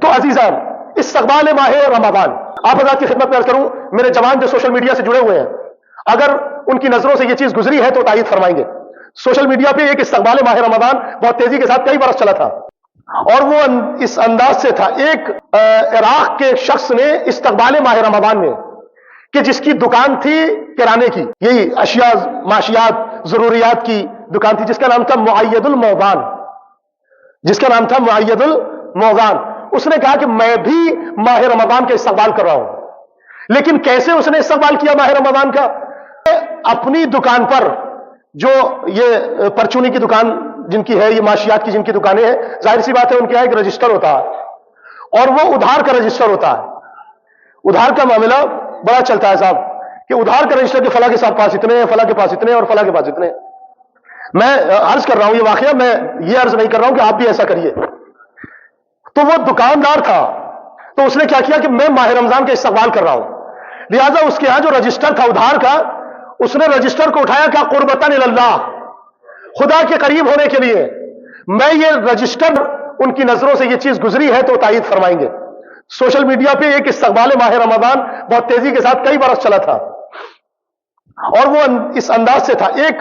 تو عزیزان، استقبال ماہ رمضان، آپ حضرات کی خدمت میں عرض کروں، میرے جوان جو سوشل میڈیا سے جڑے ہوئے ہیں، اگر ان کی نظروں سے یہ چیز گزری ہے تو تائید فرمائیں گے۔ سوشل میڈیا پہ ایک استقبال ماہ رمضان بہت تیزی کے ساتھ کئی برس چلا تھا، اور وہ اس انداز سے تھا، ایک عراق کے شخص نے استقبال ماہ رمضان میں، کہ جس کی دکان تھی کرانے کی، یہی اشیاء معاشیات ضروریات کی دکان تھی، جس کا نام تھا معید الموغان، اس نے کہا کہ میں بھی ماہ رمضان کا استقبال کر رہا ہوں۔ لیکن کیسے اس نے استقبال کیا ماہ رمضان کا؟ اپنی دکان پر، جو یہ پرچونی کی دکان جن کی ہے، یہ معاشیات کی جن کی دکانیں ہیں، ظاہر سی بات ہے ان کے یہاں ایک رجسٹر ہوتا ہے، اور وہ ادھار کا رجسٹر ہوتا ہے۔ ادھار کا معاملہ بڑا چلتا ہے صاحب، کہ ادھار کا رجسٹر کہ فلاں کے صاحب پاس اتنے ہیں، فلاں کے پاس اتنے ہیں، اور فلاں کے پاس اتنے ہیں۔ میں عرض کر رہا ہوں یہ واقعہ، میں یہ عرض نہیں کر رہا ہوں کہ آپ بھی ایسا کریے۔ تو وہ دکاندار تھا، تو اس نے کیا کیا کہ میں ماہ رمضان کا استقبال کر رہا ہوں، لہذا اس کے ہاں جو رجسٹر تھا ادھار کا، اس نے رجسٹر کو اٹھایا، کیا قربتاً اللہ، خدا کے قریب ہونے کے لیے میں یہ رجسٹر، ان کی نظروں سے یہ چیز گزری ہے تو تائید فرمائیں گے۔ سوشل میڈیا پہ ایک استقبال ماہ رمضان بہت تیزی کے ساتھ کئی برس چلا تھا، اور وہ اس انداز سے تھا، ایک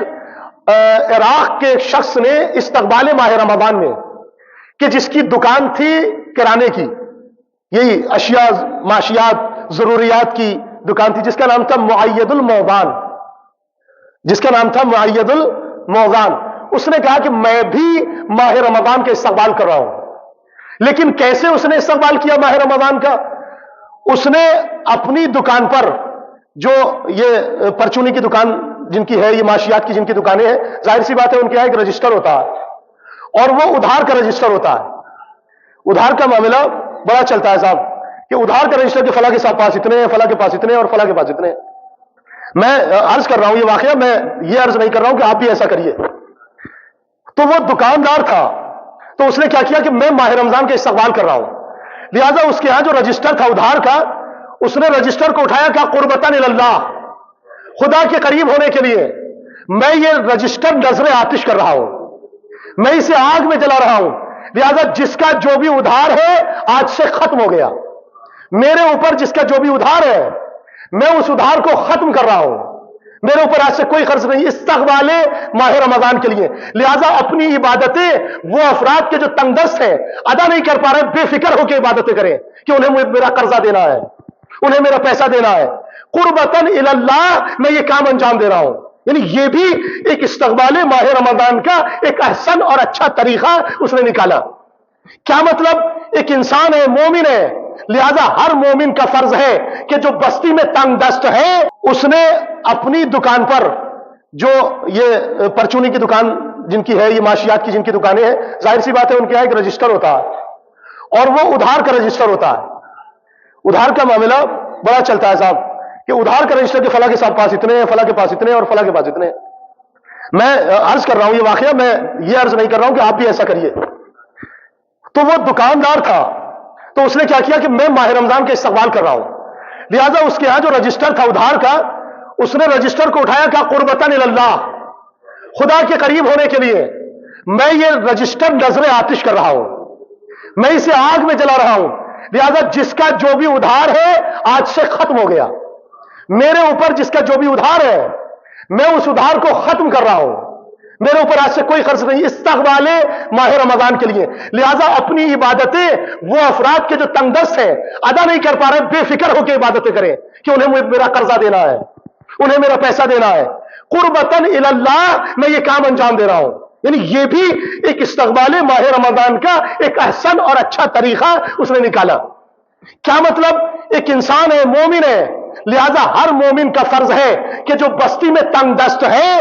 عراق کے شخص نے استقبال ماہ رمضان میں، کہ جس کی دکان تھی کرانے کی، یہی اشیاء معاشیات ضروریات کی دکان تھی، جس کا نام تھا معید الموغان، اس نے کہا کہ میں بھی ماہ رمضان کا استقبال کر رہا ہوں۔ لیکن کیسے اس نے استقبال کیا ماہ رمضان کا؟ اس نے اپنی دکان پر، جو یہ پرچونی کی دکان جن کی ہے، یہ معاشیات کی جن کی دکانیں ہیں، ظاہر سی بات ہے ان کے یہاں ایک رجسٹر ہوتا ہے، اور وہ ادھار کا رجسٹر ہوتا ہے۔ ادھار کا معاملہ بڑا چلتا ہے صاحب، کہ ادھار کا رجسٹر کہ فلاں کے صاحب پاس اتنے ہیں، فلاں کے پاس اتنے ہیں، اور فلاں کے پاس اتنے ہیں۔ میں عرض کر رہا ہوں یہ واقعہ، میں یہ عرض نہیں کر رہا ہوں کہ آپ بھی ایسا کریے۔ تو وہ دکاندار تھا، تو اس نے کیا کیا کہ میں ماہ رمضان کا استقبال کر رہا ہوں، لہذا اس کے ہاں جو رجسٹر تھا ادھار کا، اس نے رجسٹر کو اٹھایا، کیا قربتاً اللہ، خدا کے قریب ہونے کے لیے میں یہ رجسٹر نظر آتش کر رہا ہوں، میں اسے آگ میں جلا رہا ہوں، لہذا جس کا جو بھی ادھار ہے آج سے ختم ہو گیا، میرے اوپر جس کا جو بھی ادھار ہے میں اس ادھار کو ختم کر رہا ہوں، میرے اوپر آج سے کوئی قرض نہیں، استقبال ماہ رمضان کے لیے۔ لہذا اپنی عبادتیں وہ افراد کے جو تنگ دست ہیں، ادا نہیں کر پا رہے، بے فکر ہو کے عبادتیں کریں، کہ انہیں میرا قرضہ دینا ہے، انہیں میرا پیسہ دینا ہے، قربتاً اللہ میں یہ کام انجام دے رہا ہوں۔ یعنی یہ بھی ایک استقبال ماہ رمضان کا ایک احسن اور اچھا طریقہ اس نے نکالا۔ کیا مطلب؟ ایک انسان ہے، مومن ہے، لہذا ہر مومن کا فرض ہے کہ جو بستی میں تنگ دست ہے، اس نے اپنی دکان پر، جو یہ پرچونی کی دکان جن کی ہے، یہ معاشیات کی جن کی دکانیں ہیں، ظاہر سی بات ہے ان کے یہاں ایک رجسٹر ہوتا ہے، اور وہ ادھار کا رجسٹر ہوتا ہے۔ ادھار کا معاملہ بڑا چلتا ہے صاحب، کہ ادھار کا رجسٹر کہ فلاں کے صاحب پاس اتنے ہیں، فلاں کے پاس اتنے ہیں، اور فلاں کے پاس اتنے ہیں۔ میں عرض کر رہا ہوں یہ واقعہ، میں یہ عرض نہیں کر رہا ہوں کہ آپ بھی ایسا کریے۔ تو وہ دکاندار تھا، تو اس نے کیا کیا کہ میں ماہ رمضان کا استقبال کر رہا ہوں، لہذا اس کے ہاں جو رجسٹر تھا ادھار کا، اس نے رجسٹر کو اٹھایا، کیا قربتاً اللہ، خدا کے قریب ہونے کے لیے میں یہ رجسٹر نظر آتش کر رہا ہوں، میں اسے آگ میں جلا رہا ہوں، لہذا جس کا جو بھی ادھار ہے آج سے ختم ہو گیا، میرے اوپر جس کا جو بھی ادھار ہے میں اس ادھار کو ختم کر رہا ہوں، میرے اوپر آج سے کوئی قرض نہیں، استقبال ماہ رمضان کے لیے۔ لہذا اپنی عبادتیں وہ افراد کے جو تنگ دست ہیں، ادا نہیں کر پا رہے، بے فکر ہو کے عبادتیں کریں، کہ انہیں میرا قرضہ دینا ہے، انہیں میرا پیسہ دینا ہے، قربتاً اللہ میں یہ کام انجام دے رہا ہوں۔ یعنی یہ بھی ایک استقبال ماہ رمضان کا ایک احسن اور اچھا طریقہ اس نے نکالا۔ کیا مطلب؟ ایک انسان ہے، مومن ہے، لہذا ہر مومن کا فرض ہے کہ جو بستی میں تنگ دست ہے